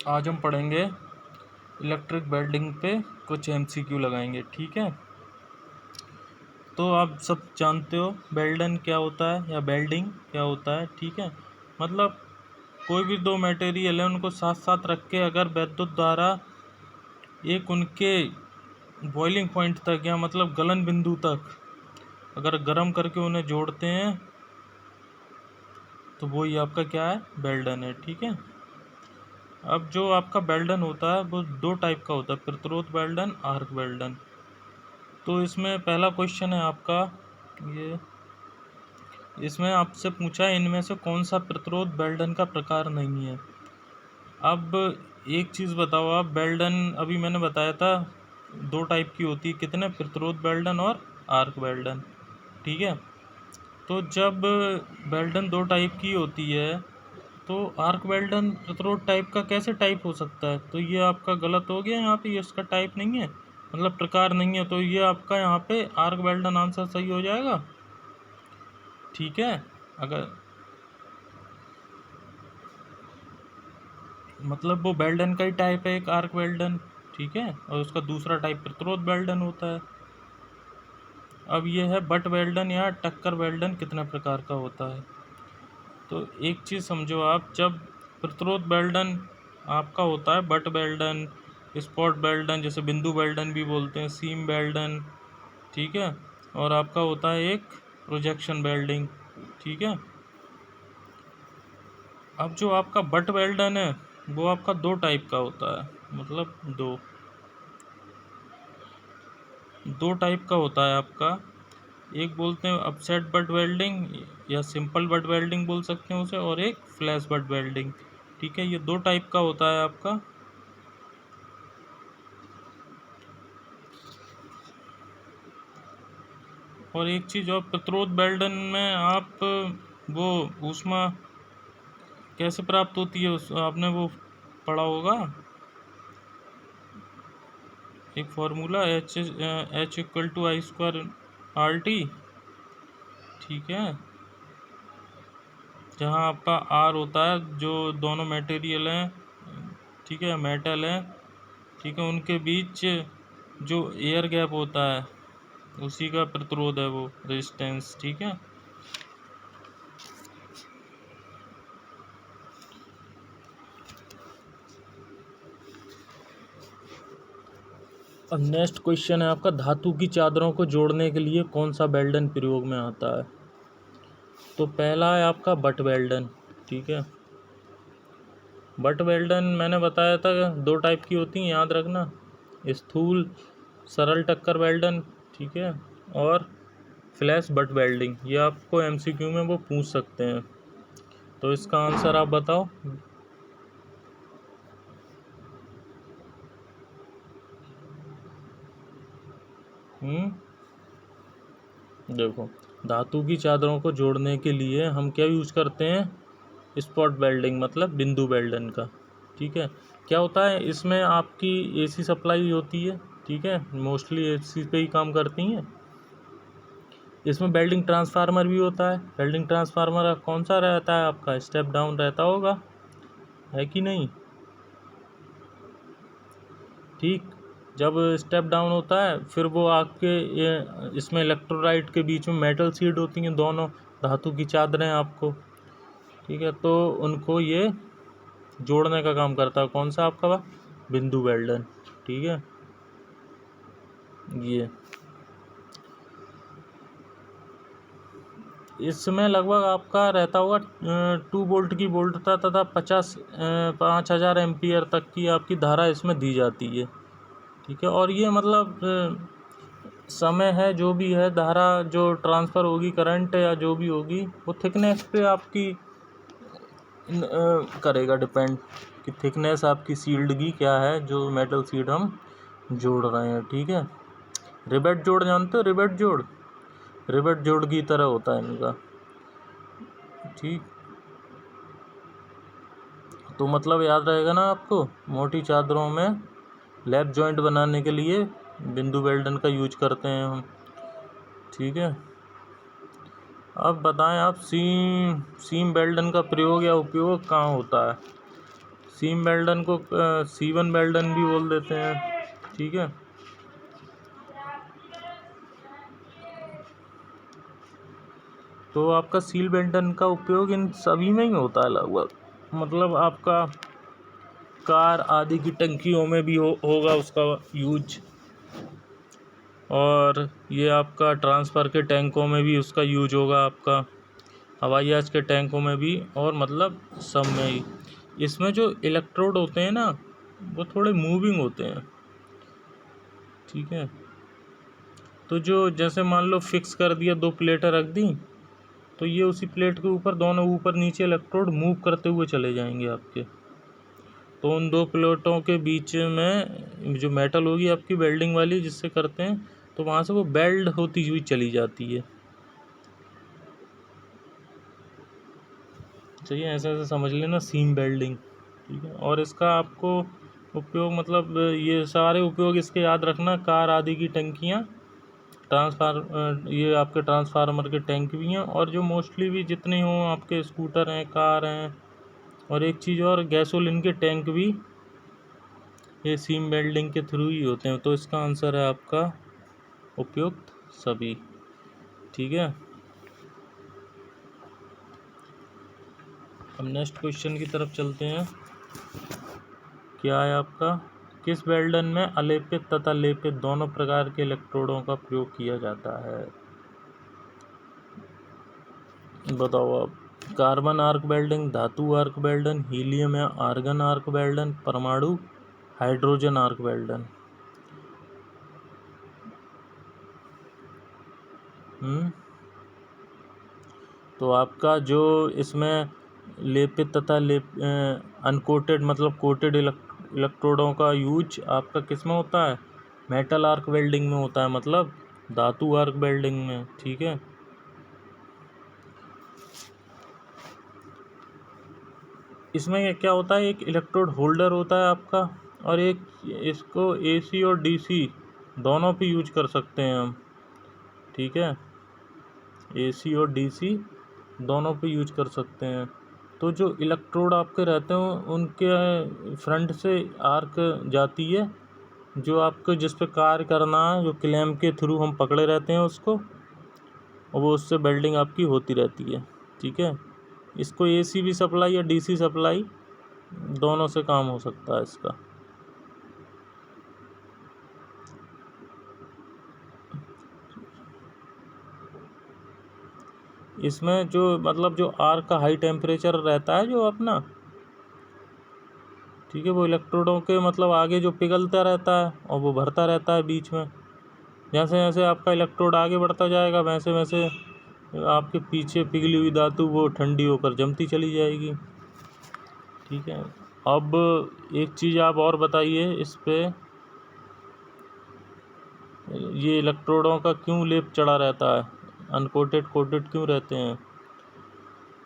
आज हम पढ़ेंगे इलेक्ट्रिक वेल्डिंग पे कुछ एमसीक्यू लगाएंगे, ठीक है। तो आप सब जानते हो वेल्डन क्या होता है या वेल्डिंग क्या होता है, ठीक है। मतलब कोई भी दो मटेरियल है उनको साथ साथ रख के अगर विद्युत द्वारा एक उनके बॉइलिंग पॉइंट तक या मतलब गलन बिंदु तक अगर गर्म करके उन्हें जोड़ते हैं तो वही आपका क्या है, वेल्डन है, ठीक है। अब जो आपका वेल्डन होता है वो दो टाइप का होता है, प्रतिरोध वेल्डन, आर्क वेल्डन। तो इसमें पहला क्वेश्चन है आपका ये, इसमें आपसे पूछा है इनमें से कौन सा प्रतिरोध वेल्डन का प्रकार नहीं है। अब एक चीज़ बताओ आप, वेल्डन अभी मैंने बताया था दो टाइप की होती है, कितने, प्रतिरोध वेल्डन और आर्क वेल्डन, ठीक है। तो जब वेल्डन दो टाइप की होती है तो आर्क वेल्डन प्रतिरोध टाइप का कैसे टाइप हो सकता है, तो ये आपका गलत हो गया यहाँ पे, ये इसका टाइप नहीं है, मतलब प्रकार नहीं है। तो ये आपका यहाँ पे आर्क वेल्डन आंसर सही हो जाएगा, ठीक है। अगर मतलब वो वेल्डन का ही टाइप है एक आर्क वेल्डन, ठीक है, और उसका दूसरा टाइप प्रतिरोध वेल्डन होता है। अब ये है बट वेल्डन या टक्कर वेल्डन कितने प्रकार का होता है। तो एक चीज़ समझो आप, जब प्रतिरोध वेल्डन आपका होता है बट वेल्डन, स्पॉट वेल्डन, जैसे बिंदु वेल्डन भी बोलते हैं, सीम वेल्डन, ठीक है, और आपका होता है एक प्रोजेक्शन वेल्डिंग, ठीक है। अब जो आपका बट वेल्डन है वो आपका दो टाइप का होता है, मतलब दो दो टाइप का होता है आपका। एक बोलते हैं अपसेट बट वेल्डिंग या सिंपल बट वेल्डिंग बोल सकते हैं उसे, और एक फ्लैश बट वेल्डिंग, ठीक है। ये दो टाइप का होता है आपका। और एक चीज़ और, प्रतिरोध वेल्डन में आप वो ऊष्मा कैसे प्राप्त होती है उस आपने वो पढ़ा होगा, एक फार्मूला H=I²RT, ठीक है। जहाँ आपका आर होता है जो दोनों मटेरियल हैं, ठीक है, मेटल है, ठीक है, उनके बीच जो एयर गैप होता है उसी का प्रतिरोध है वो रेजिस्टेंस, ठीक है। अब नेक्स्ट क्वेश्चन है आपका, धातु की चादरों को जोड़ने के लिए कौन सा वेल्डन प्रयोग में आता है। तो पहला है आपका बट वेल्डन, ठीक है। बट वेल्डन मैंने बताया था दो टाइप की होती हैं, याद रखना, स्थूल सरल टक्कर वेल्डन, ठीक है, और फ्लैश बट वेल्डिंग। ये आपको एमसीक्यू में वो पूछ सकते हैं, तो इसका आंसर आप बताओ। देखो, धातु की चादरों को जोड़ने के लिए हम क्या यूज करते हैं, स्पॉट वेल्डिंग, मतलब बिंदु वेल्डन का, ठीक है। क्या होता है इसमें, आपकी एसी सप्लाई होती है, ठीक है, मोस्टली एसी पे ही काम करती हैं। इसमें वेल्डिंग ट्रांसफार्मर भी होता है। वेल्डिंग ट्रांसफार्मर कौन सा रहता है आपका, स्टेप डाउन रहता होगा, है कि नहीं, ठीक। जब स्टेप डाउन होता है फिर वो आपके इसमें इलेक्ट्रोलाइट के बीच में मेटल शीट होती हैं, दोनों धातु की चादरें आपको, ठीक है, तो उनको ये जोड़ने का काम करता है कौन सा आपका बिंदु वेल्डन, ठीक है। ये इसमें लगभग आपका रहता होगा 2 वोल्ट की वोल्टता तथा 5000 एम्पियर तक की आपकी धारा इसमें दी जाती है, ठीक है। और ये मतलब समय है जो भी है, धारा जो ट्रांसफ़र होगी, करंट या जो भी होगी, वो थिकनेस पे आपकी करेगा डिपेंड, कि थिकनेस आपकी शील्ड की क्या है, जो मेटल शीट हम जोड़ रहे हैं, ठीक है। रिवेट जोड़ जानते हो, रिवेट जोड़, रिवेट जोड़ की तरह होता है इनका, ठीक। तो मतलब याद रहेगा ना आपको, मोटी चादरों में लैप जॉइंट बनाने के लिए बिंदु वेल्डन का यूज करते हैं हम, ठीक है। अब बताएं आप, सीम वेल्डन का प्रयोग या उपयोग कहाँ होता है। सीम वेल्डन को C1 वेल्डन भी बोल देते हैं, ठीक है। तो आपका सील वेल्डन का उपयोग इन सभी में ही होता है लगभग, मतलब आपका कार आदि की टंकियों में भी होगा उसका यूज, और ये आपका ट्रांसफ़र के टैंकों में भी उसका यूज होगा, आपका हवाई जहाज के टैंकों में भी, और मतलब सब में ही। इसमें जो इलेक्ट्रोड होते हैं ना, वो थोड़े मूविंग होते हैं, ठीक है। तो जो जैसे मान लो फिक्स कर दिया, 2 प्लेटें रख दी, तो ये उसी प्लेट के ऊपर दोनों ऊपर नीचे इलेक्ट्रोड मूव करते हुए चले जाएंगे आपके। तो उन 2 प्लेटों के बीच में जो मेटल होगी आपकी वेल्डिंग वाली जिससे करते हैं, तो वहाँ से वो वेल्ड होती हुई चली जाती है। चाहिए ऐसे ऐसे समझ लेना सीम वेल्डिंग, ठीक है। और इसका आपको उपयोग, मतलब ये सारे उपयोग इसके याद रखना, कार आदि की टंकियाँ, ये आपके ट्रांसफार्मर के टैंक भी हैं, और जो मोस्टली भी जितने हों आपके स्कूटर हैं, कार हैं, और एक चीज़ और, गैसोलीन के टैंक भी ये सीम वेल्डिंग के थ्रू ही होते हैं। तो इसका आंसर है आपका उपयुक्त सभी, ठीक है। अब नेक्स्ट क्वेश्चन की तरफ चलते हैं। क्या है आपका, किस वेल्डन में अलेपित तथा लेपित दोनों प्रकार के इलेक्ट्रोडों का प्रयोग किया जाता है? बताओ आप। कार्बन आर्क वेल्डिंग, धातु आर्क वेल्डन, हीलियम या आर्गन आर्क वेल्डन, परमाणु हाइड्रोजन आर्क वेल्डन। तो आपका जो इसमें लेपित तथा अनकोटेड मतलब कोटेड इलेक्ट्रोडों का यूज आपका किस में होता है? मेटल आर्क वेल्डिंग में होता है, मतलब धातु आर्क वेल्डिंग में, ठीक है। इसमें क्या होता है, एक इलेक्ट्रोड होल्डर होता है आपका, और एक इसको AC और DC दोनों पे यूज कर सकते हैं हम, ठीक है। AC और DC दोनों पे यूज कर सकते हैं। तो जो इलेक्ट्रोड आपके रहते हैं उनके फ्रंट से आर्क जाती है, जो आपको जिस पे कार्य करना है, जो क्लैंप के थ्रू हम पकड़े रहते हैं उसको, और वो उससे वेल्डिंग आपकी होती रहती है, ठीक है। इसको AC भी सप्लाई या DC सप्लाई दोनों से काम हो सकता है इसका। इसमें जो मतलब जो आर्क का हाई टेम्परेचर रहता है जो अपना, ठीक है, वो इलेक्ट्रोडों के मतलब आगे जो पिघलता रहता है और वो भरता रहता है बीच में। जैसे जैसे आपका इलेक्ट्रोड आगे बढ़ता जाएगा, वैसे वैसे आपके पीछे पिघली हुई धातु वो ठंडी होकर जमती चली जाएगी, ठीक है। अब एक चीज़ आप और बताइए इस पे, ये इलेक्ट्रोडों का क्यों लेप चढ़ा रहता है, अनकोटेड कोटेड क्यों रहते हैं?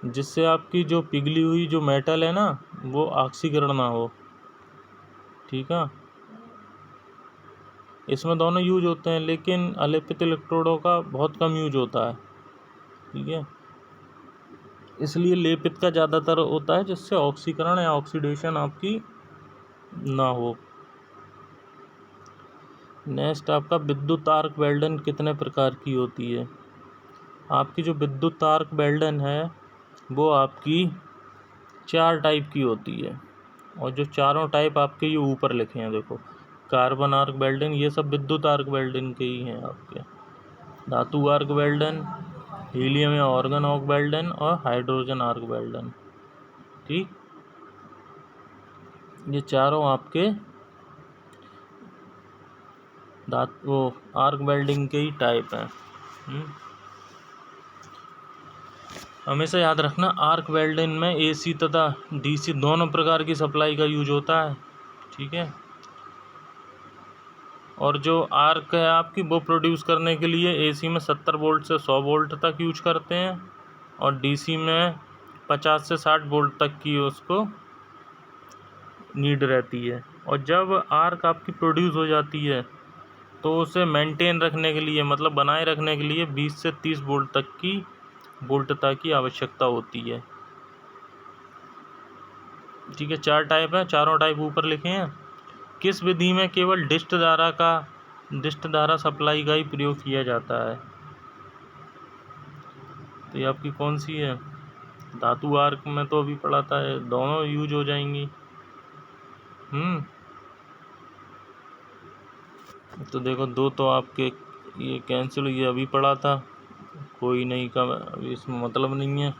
जिससे आपकी जो पिघली हुई जो मेटल है ना, वो ऑक्सीकरण ना हो, ठीक है। इसमें दोनों यूज होते हैं, लेकिन अलेपित इलेक्ट्रोडों का बहुत कम यूज होता है, ठीक है। इसलिए लेपित का ज़्यादातर होता है, जिससे ऑक्सीकरण या ऑक्सीडेशन आपकी ना हो। नेक्स्ट आपका विद्युत आर्क वेल्डन कितने प्रकार की होती है? आपकी जो विद्युत आर्क वेल्डन है वो आपकी 4 टाइप की होती है, और जो चारों टाइप आपके ये ऊपर लिखे हैं देखो, कार्बन आर्क वेल्डन, ये सब विद्युत आर्क वेल्डन के ही हैं आपके। धातु आर्क वेल्डन, हीलियम या ऑर्गन आर्क वेल्डन, और हाइड्रोजन आर्क वेल्डन, ठीक। ये चारों आपके वो आर्क वेल्डिंग के ही टाइप हैं। हमेशा याद रखना, आर्क वेल्डिंग में AC तथा DC दोनों प्रकार की सप्लाई का यूज होता है, ठीक है। और जो आर्क है आपकी, वो प्रोड्यूस करने के लिए AC में 70 वोल्ट से 100 वोल्ट तक यूज करते हैं, और DC में 50 से 60 वोल्ट तक की उसको नीड रहती है। और जब आर्क आपकी प्रोड्यूस हो जाती है, तो उसे मेंटेन रखने के लिए, मतलब बनाए रखने के लिए 20 से 30 वोल्ट तक की वोल्टता की आवश्यकता होती है। ठीक है, 4 टाइप है, चारों टाइप ऊपर लिखे हैं। किस विधि में केवल डिस्ट धारा सप्लाई का ही प्रयोग किया जाता है? तो ये आपकी कौन सी है? धातु आर्क में तो अभी पढ़ा था, दोनों यूज हो जाएंगी। तो देखो, दो तो आपके ये कैंसिल, ये अभी पढ़ा था, कोई नहीं का इसमें मतलब नहीं है।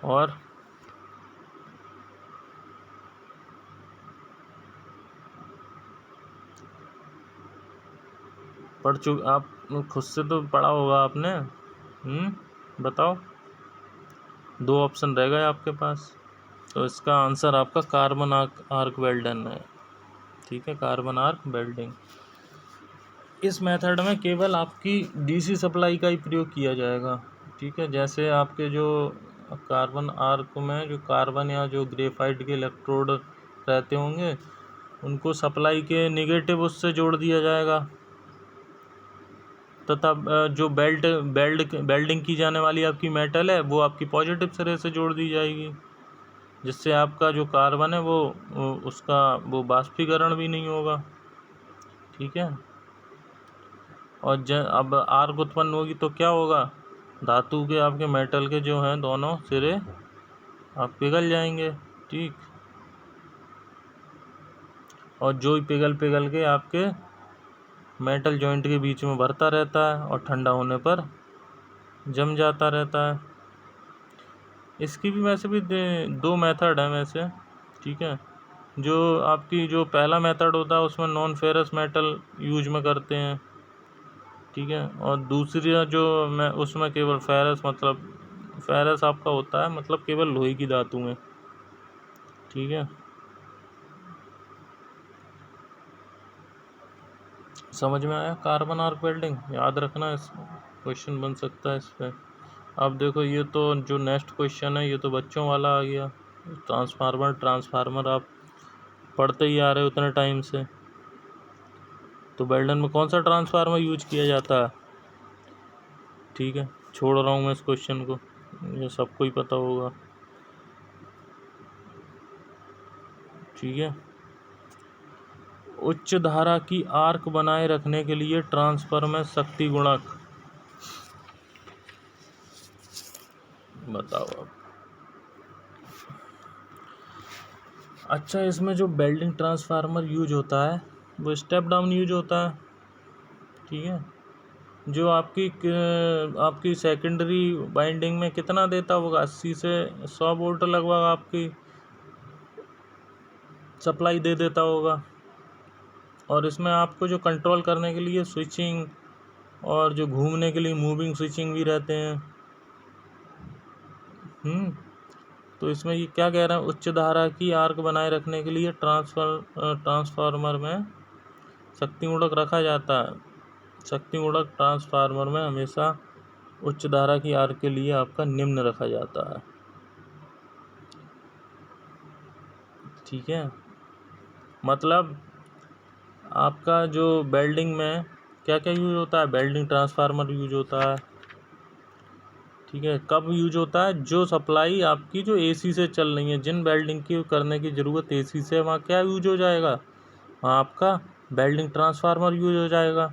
और पढ़ चुके आप, खुद से तो पढ़ा होगा आपने। बताओ, 2 ऑप्शन रह गए आपके पास, तो इसका आंसर आपका कार्बन आर्क वेल्डन है। ठीक है, कार्बन आर्क वेल्डिंग। इस मेथड में केवल आपकी डीसी सप्लाई का ही प्रयोग किया जाएगा। ठीक है, जैसे आपके जो कार्बन आर्क में जो कार्बन या जो ग्रेफाइट के इलेक्ट्रोड रहते होंगे, उनको सप्लाई के निगेटिव उससे जोड़ दिया जाएगा, तथा जो बेल्डिंग की जाने वाली आपकी मेटल है वो आपकी पॉजिटिव सिरे से जोड़ दी जाएगी, जिससे आपका जो कार्बन है वो उसका वो बाष्पीकरण भी नहीं होगा। ठीक है, और अब आर्क उत्पन्न होगी तो क्या होगा? धातु के आपके मेटल के जो हैं दोनों सिरे आप पिघल जाएंगे। ठीक, और जो ही पिघल के आपके मेटल जॉइंट के बीच में भरता रहता है और ठंडा होने पर जम जाता रहता है। इसकी भी वैसे भी 2 मेथड हैं वैसे। ठीक है, जो आपकी जो पहला मेथड होता है उसमें नॉन फेरस मेटल यूज में करते हैं। ठीक है, और दूसरी जो मैं उसमें केवल फेरस, मतलब फेरस आपका होता है मतलब केवल लोहे की धातु में। ठीक है, समझ में आया? कार्बन आर्क वेल्डिंग याद रखना, इस क्वेश्चन बन सकता है इस पर। अब देखो, ये तो जो नेक्स्ट क्वेश्चन है ये तो बच्चों वाला आ गया। ट्रांसफार्मर आप पढ़ते ही आ रहे हो उतने टाइम से। तो वेल्डन में कौन सा ट्रांसफार्मर यूज किया जाता है? ठीक है, छोड़ रहा हूँ मैं इस क्वेश्चन को, ये सबको ही पता होगा। ठीक है, उच्च धारा की आर्क बनाए रखने के लिए ट्रांसफार्मर में शक्ति गुणक बताओ अब। अच्छा, इसमें जो वेल्डिंग ट्रांसफार्मर यूज होता है वो स्टेप डाउन यूज होता है। ठीक है, जो आपकी सेकेंडरी बाइंडिंग में कितना देता होगा? 80 से 100 वोल्ट लगभग आपकी सप्लाई दे देता होगा। और इसमें आपको जो कंट्रोल करने के लिए स्विचिंग और जो घूमने के लिए मूविंग स्विचिंग भी रहते हैं। तो इसमें ये क्या कह रहा है? उच्च धारा की आर्क बनाए रखने के लिए ट्रांसफार्मर में शक्ति गुणक रखा जाता है। शक्ति गुणक ट्रांसफार्मर में हमेशा उच्च धारा की आर्क के लिए आपका निम्न रखा जाता है। ठीक है, मतलब आपका जो वेल्डिंग में क्या क्या यूज होता है? वेल्डिंग ट्रांसफार्मर यूज होता है। ठीक है, कब यूज होता है? जो सप्लाई आपकी जो एसी से चल रही है, जिन वेल्डिंग की करने की ज़रूरत एसी से, वहाँ क्या यूज हो जाएगा? वहाँ आपका वेल्डिंग ट्रांसफार्मर यूज हो जाएगा।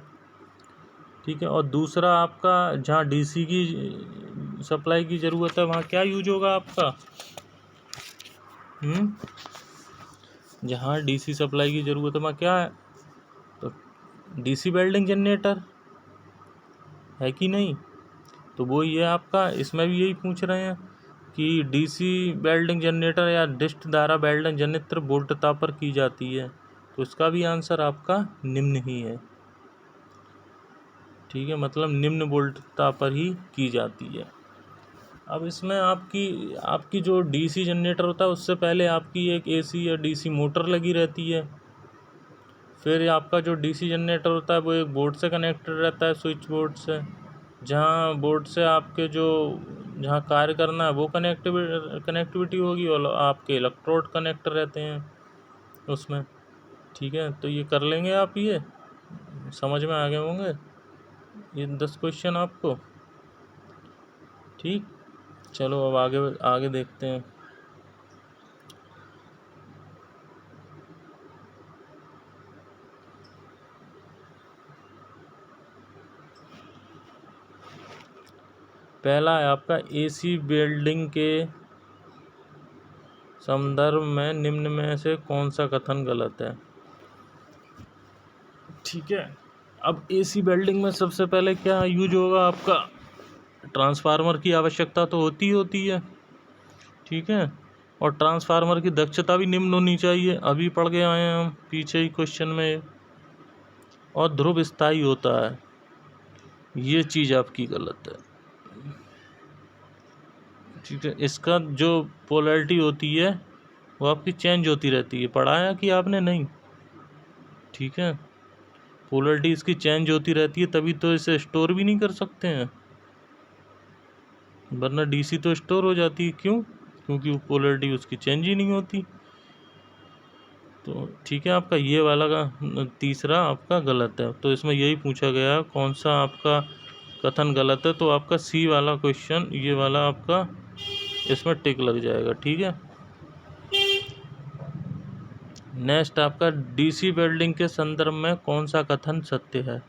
ठीक है, और दूसरा आपका जहाँ डीसी की सप्लाई की ज़रूरत है वहाँ क्या यूज होगा आपका? जहाँ डीसी सप्लाई की ज़रूरत है वहाँ क्या है? तो डीसी वेल्डिंग जनरेटर है कि नहीं? तो वो ये आपका इसमें भी यही पूछ रहे हैं कि डीसी वेल्डिंग जनरेटर या डिस्ट धारा वेल्डिंग जनरेटर वोल्टता पर की जाती है, तो इसका भी आंसर आपका निम्न ही है। ठीक है, मतलब निम्न वोल्टता पर ही की जाती है। अब इसमें आपकी जो डीसी जनरेटर होता है उससे पहले आपकी एक एसी या डीसी मोटर लगी रहती है। फिर आपका जो डीसी जनरेटर होता है वो एक बोर्ड से कनेक्टेड रहता है, स्विच बोर्ड से, जहाँ बोर्ड से आपके जो जहाँ कार्य करना है वो कनेक्टिविटी होगी और आपके इलेक्ट्रोड कनेक्ट रहते हैं उसमें। ठीक है, तो ये कर लेंगे आप, ये समझ में आ गए होंगे ये 10 क्वेश्चन आपको। ठीक, चलो अब आगे आगे देखते हैं। पहला है आपका एसी वेल्डिंग के संदर्भ में निम्न में से कौन सा कथन गलत है। ठीक है, अब एसी वेल्डिंग में सबसे पहले क्या यूज होगा आपका, ट्रांसफार्मर की आवश्यकता तो होती है। ठीक है, और ट्रांसफार्मर की दक्षता भी निम्न होनी चाहिए, अभी पढ़ के आए हैं हम पीछे ही क्वेश्चन में। और ध्रुव स्थायी होता है, ये चीज़ आपकी गलत है। ठीक है, इसका जो पोलैरिटी होती है वो आपकी चेंज होती रहती है, पढ़ाया कि आपने नहीं। ठीक है, पोलैरिटी इसकी चेंज होती रहती है, तभी तो इसे स्टोर भी नहीं कर सकते हैं, वरना डीसी तो स्टोर हो जाती है। क्यों? क्योंकि वो पोलैरिटी उसकी चेंज ही नहीं होती। तो ठीक है, आपका ये वाला का तीसरा आपका गलत है। तो इसमें यही पूछा गया कौन सा आपका कथन गलत है, तो आपका सी वाला क्वेश्चन, ये वाला आपका इसमें टिक लग जाएगा। ठीक है, नेक्स्ट आपका डीसी वेल्डिंग के संदर्भ में कौन सा कथन सत्य है।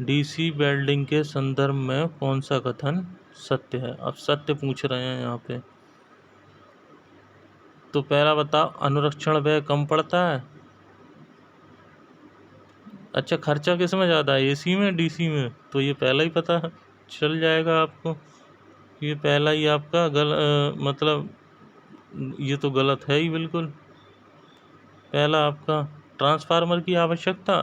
डीसी वेल्डिंग के संदर्भ में कौन सा कथन सत्य है। अब सत्य पूछ रहे हैं यहाँ पे, तो पहला बताओ, अनुरक्षण व्यय कम पड़ता है। अच्छा, खर्चा किस में ज़्यादा है, एसी में डीसी में? तो ये पहला ही पता चल जाएगा आपको, ये पहला ही आपका मतलब ये तो गलत है ही बिल्कुल। पहला आपका ट्रांसफार्मर की आवश्यकता,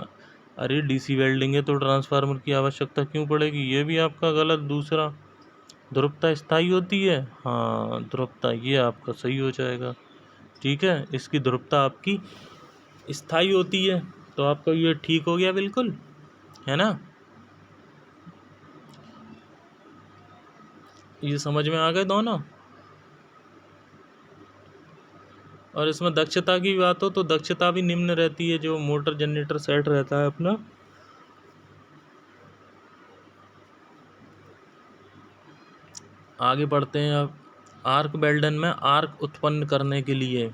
अरे डीसी वेल्डिंग है तो ट्रांसफार्मर की आवश्यकता क्यों पड़ेगी, ये भी आपका गलत। दूसरा, ध्रुवता स्थायी होती है, हाँ ध्रुवता, ये आपका सही हो जाएगा। ठीक है, इसकी ध्रुवता आपकी स्थायी होती है, तो आपका ये ठीक हो गया बिल्कुल, है ना। ये समझ में आ गए दोनों। और इसमें दक्षता की बात हो तो दक्षता भी निम्न रहती है, जो मोटर जनरेटर सेट रहता है अपना। आगे बढ़ते हैं अब। आर्क वेल्डन में आर्क उत्पन्न करने के लिए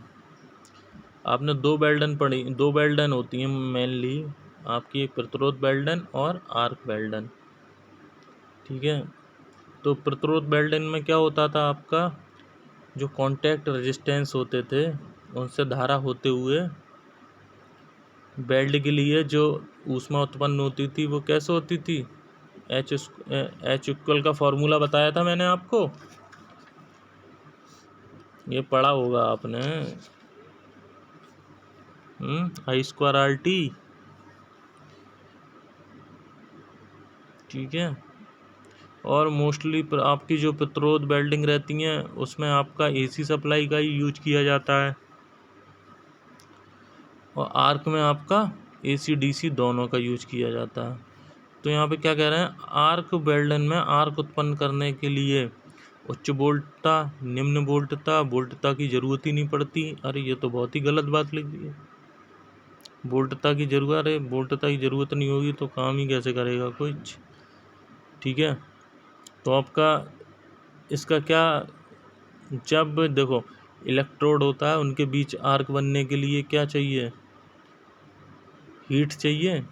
आपने दो वेल्डन पढ़ी, दो वेल्डन होती हैं मेनली आपकी, एक प्रतिरोध वेल्डन और आर्क वेल्डन। ठीक है, तो प्रतिरोध वेल्डन में क्या होता था आपका, जो कांटेक्ट रेजिस्टेंस होते थे उनसे धारा होते हुए वेल्ड के लिए जो ऊष्मा उत्पन्न होती थी वो कैसे होती थी, एच इक्वल का फॉर्मूला बताया था मैंने आपको, ये पढ़ा होगा आपने, I²RT। ठीक है, और मोस्टली आपकी जो प्रतिरोध वेल्डिंग रहती हैं उसमें आपका एसी सप्लाई का ही यूज किया जाता है, और आर्क में आपका एसी डीसी दोनों का यूज किया जाता है। तो यहाँ पे क्या कह रहे हैं, आर्क वेल्डन में आर्क उत्पन्न करने के लिए उच्च वोल्टता निम्न वोल्टता की जरूरत ही नहीं पड़ती। अरे ये तो बहुत ही गलत बात लिख दी है, वोल्टता की जरूरत, अरे वोल्टता की जरूरत नहीं होगी तो काम ही कैसे करेगा कुछ। ठीक है, तो आपका इसका क्या, जब देखो इलेक्ट्रोड होता है उनके बीच आर्क बनने के लिए क्या चाहिए, हीट चाहिए।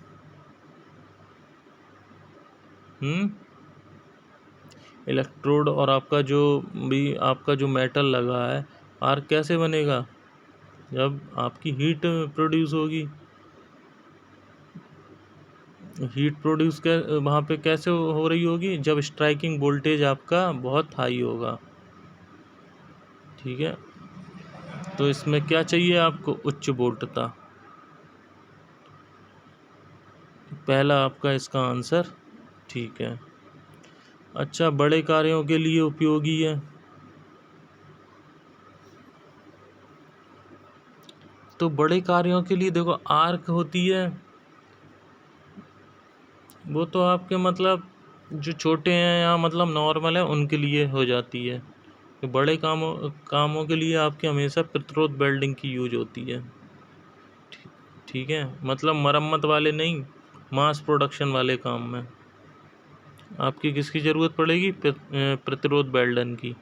इलेक्ट्रोड और आपका जो भी आपका जो मेटल लगा है, आर्क कैसे बनेगा, जब आपकी हीट प्रोड्यूस होगी। हीट प्रोड्यूस वहाँ पे कैसे हो रही होगी, जब स्ट्राइकिंग वोल्टेज आपका बहुत हाई होगा। ठीक है, तो इसमें क्या चाहिए आपको, उच्च वोल्टता। पहला आपका इसका आंसर ठीक है। अच्छा, बड़े कार्यों के लिए उपयोगी है, तो बड़े कार्यों के लिए देखो आर्क होती है, वो तो आपके मतलब जो छोटे हैं या मतलब नॉर्मल है उनके लिए हो जाती है। तो बड़े कामों के लिए आपके हमेशा प्रतिरोध वेल्डिंग की यूज होती है। ठीक है, मतलब मरम्मत वाले नहीं, मास प्रोडक्शन वाले काम में। आपकी किसकी ज़रूरत पड़ेगी? प्रतिरोध वेल्डन की।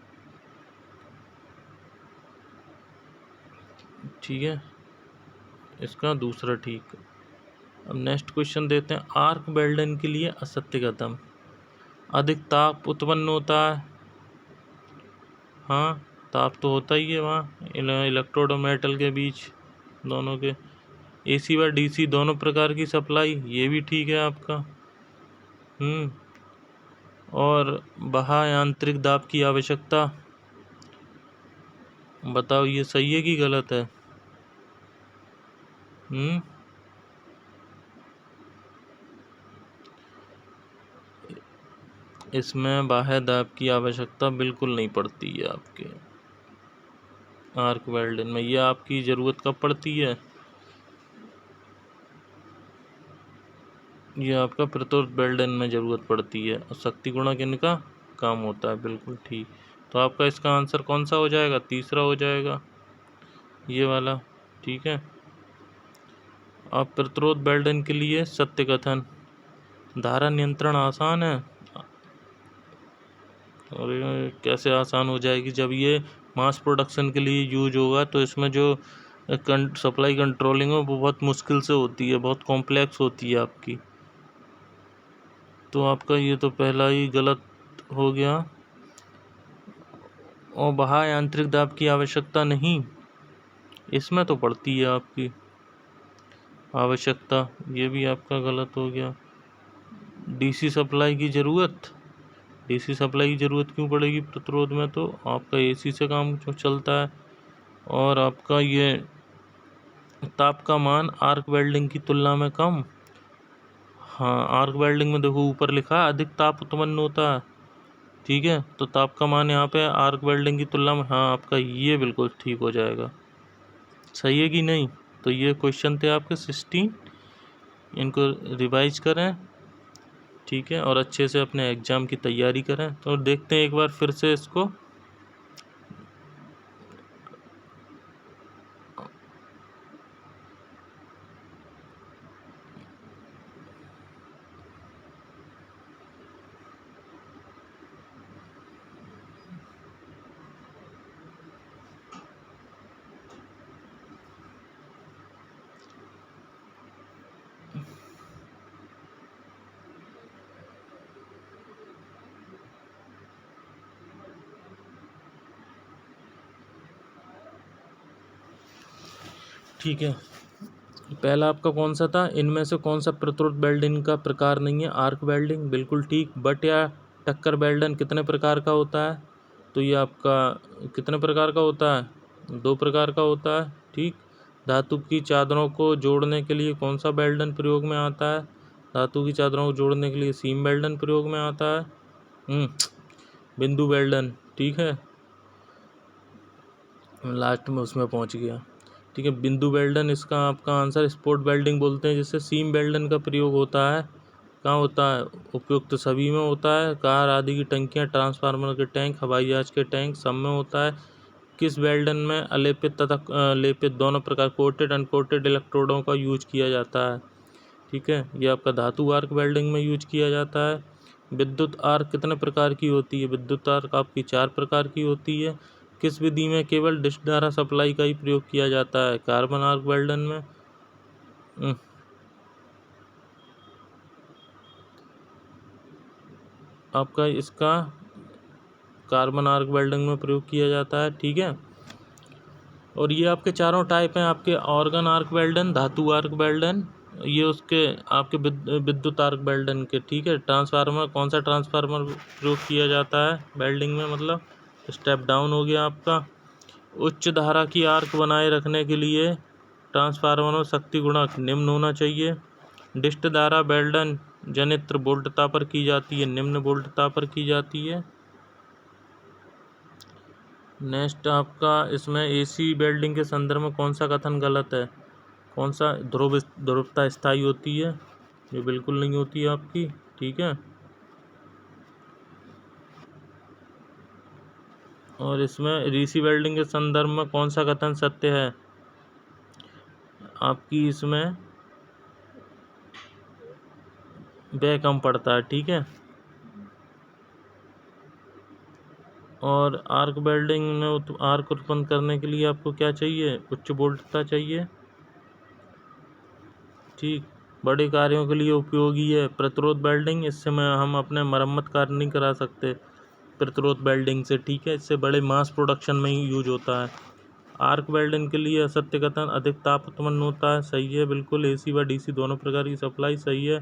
ठीक है, इसका दूसरा ठीक। अब नेक्स्ट क्वेश्चन देते हैं, आर्क वेल्डन के लिए असत्य कथन। अधिक ताप उत्पन्न होता है। हाँ, ताप तो होता ही है वहाँ इलेक्ट्रोड और मेटल के बीच दोनों के। AC व DC दोनों प्रकार की सप्लाई, ये भी ठीक है आपका। और बाह्य यांत्रिक दाब की आवश्यकता, बताओ ये सही है कि गलत है? इसमें बाह्य दाब की आवश्यकता बिल्कुल नहीं पड़ती है आपके आर्क वेल्डन में। ये आपकी ज़रूरत कब पड़ती है? ये आपका प्रतिरोध वेल्डन में ज़रूरत पड़ती है। और शक्ति गुणक इनका काम होता है, बिल्कुल ठीक। तो आपका इसका आंसर कौन सा हो जाएगा? तीसरा हो जाएगा, ये वाला। ठीक है। अब प्रतिरोध वेल्डन के लिए सत्य कथन। धारा नियंत्रण आसान है। और कैसे आसान हो जाएगी? जब ये मास प्रोडक्शन के लिए यूज होगा तो इसमें जो सप्लाई कंट्रोलिंग है वो बहुत मुश्किल से होती है, बहुत कॉम्प्लेक्स होती है आपकी। तो आपका ये तो पहला ही गलत हो गया। और बाह्य यांत्रिक दाब की आवश्यकता नहीं, इसमें तो पड़ती है आपकी आवश्यकता, ये भी आपका गलत हो गया। DC सप्लाई की ज़रूरत, DC सप्लाई की ज़रूरत क्यों पड़ेगी प्रतिरोध में? तो आपका AC से काम जो चलता है। और आपका ये ताप का मान आर्क वेल्डिंग की तुलना में कम। हाँ, आर्क वेल्डिंग में देखो ऊपर लिखा है अधिक ताप उत्पन्न होता है। ठीक है, तो ताप का मान यहाँ पे आर्क वेल्डिंग की तुलना में, हाँ आपका ये बिल्कुल ठीक हो जाएगा। सही है कि नहीं? तो ये क्वेश्चन थे आपके 16, इनको रिवाइज करें। ठीक है, और अच्छे से अपने एग्ज़ाम की तैयारी करें। तो देखते हैं एक बार फिर से इसको। ठीक है, पहला आपका कौन सा था? इनमें से कौन सा प्रतिरोध वेल्डिंग का प्रकार नहीं है? आर्क वेल्डिंग, बिल्कुल ठीक। बट या टक्कर वेल्डन कितने प्रकार का होता है? तो ये आपका कितने प्रकार का होता है? 2 प्रकार का होता है। ठीक। धातु की चादरों को जोड़ने के लिए कौन सा वेल्डन प्रयोग में आता है? धातु की चादरों को जोड़ने के लिए सीम वेल्डन प्रयोग में आता है। बिंदु वेल्डन। ठीक है, लास्ट में उसमें पहुंच गया। ठीक है, बिंदु वेल्डन इसका आपका आंसर। स्पोर्ट वेल्डिंग बोलते हैं जिससे सीम वेल्डन का प्रयोग होता है। कहाँ होता है? उपयुक्त सभी में होता है। कार आदि की टंकियाँ, ट्रांसफार्मर के टैंक, हवाई जहाज के टैंक, सब में होता है। किस वेल्डन में अलेपित तथा लेपित दोनों प्रकार कोटेड अनकोटेड इलेक्ट्रोडों का यूज किया जाता है? ठीक है, ये आपका धातु आर्क वेल्डिंग में यूज किया जाता है। विद्युत आर्क कितने प्रकार की होती है? विद्युत आर्क आपकी 4 प्रकार की होती है। किस विधि में केवल डिश द्वारा सप्लाई का ही प्रयोग किया जाता है? कार्बन आर्क वेल्डन में। आपका इसका कार्बन आर्क वेल्डिंग में प्रयोग किया जाता है। ठीक है, और ये आपके चारों टाइप हैं आपके। ऑर्गन आर्क वेल्डन, धातु आर्क वेल्डन, ये उसके आपके विद्युत आर्क वेल्डन के। ठीक है, ट्रांसफार्मर, कौन सा ट्रांसफार्मर प्रयोग किया जाता है वेल्डिंग में? मतलब स्टेप डाउन हो गया आपका। उच्च धारा की आर्क बनाए रखने के लिए ट्रांसफार्मर में शक्ति गुणक निम्न होना चाहिए। डिस्ट धारा वेल्डन जनित्र वोल्टता पर की जाती है, निम्न वोल्टता पर की जाती है। नेक्स्ट आपका इसमें AC वेल्डिंग के संदर्भ में कौन सा कथन गलत है? कौन सा? ध्रुवता स्थायी होती है, ये बिल्कुल नहीं होती है आपकी। ठीक है, और इसमें DC वेल्डिंग के संदर्भ में कौन सा कथन सत्य है? आपकी इसमें व्यय कम पड़ता है। ठीक है, और आर्क वेल्डिंग में आर्क उत्पन्न करने के लिए आपको क्या चाहिए? उच्च वोल्टता चाहिए। ठीक, बड़े कार्यों के लिए उपयोगी है प्रतिरोध वेल्डिंग। इससे हम अपने मरम्मत कार्य नहीं करा सकते प्रतिरोध वेल्डिंग से, ठीक है। इससे बड़े मास प्रोडक्शन में ही यूज होता है। आर्क वेल्डिंग के लिए असत्य कथन, अधिक ताप उत्पन्न होता है, सही है बिल्कुल। एसी व डीसी दोनों प्रकार की सप्लाई, सही है।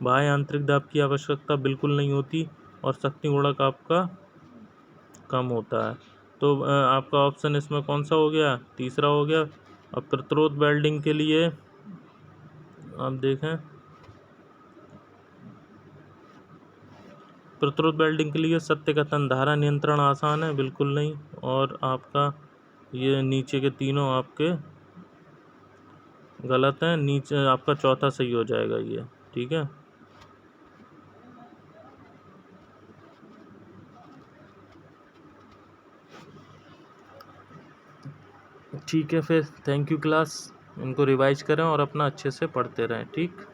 बाह्य आंतरिक दाब की आवश्यकता बिल्कुल नहीं होती और शक्ति गुणक आपका कम होता है। तो आपका ऑप्शन इसमें कौन सा हो गया? तीसरा हो गया। अब प्रतिरोध वेल्डिंग के लिए आप देखें, प्रतिरोध वेल्डिंग के लिए सत्य कथन, धारा नियंत्रण आसान है, बिल्कुल नहीं। और आपका ये नीचे के तीनों आपके गलत हैं। नीचे आपका चौथा सही हो जाएगा ये, ठीक है। ठीक है, फिर थैंक यू क्लास। इनको रिवाइज करें और अपना अच्छे से पढ़ते रहें, ठीक।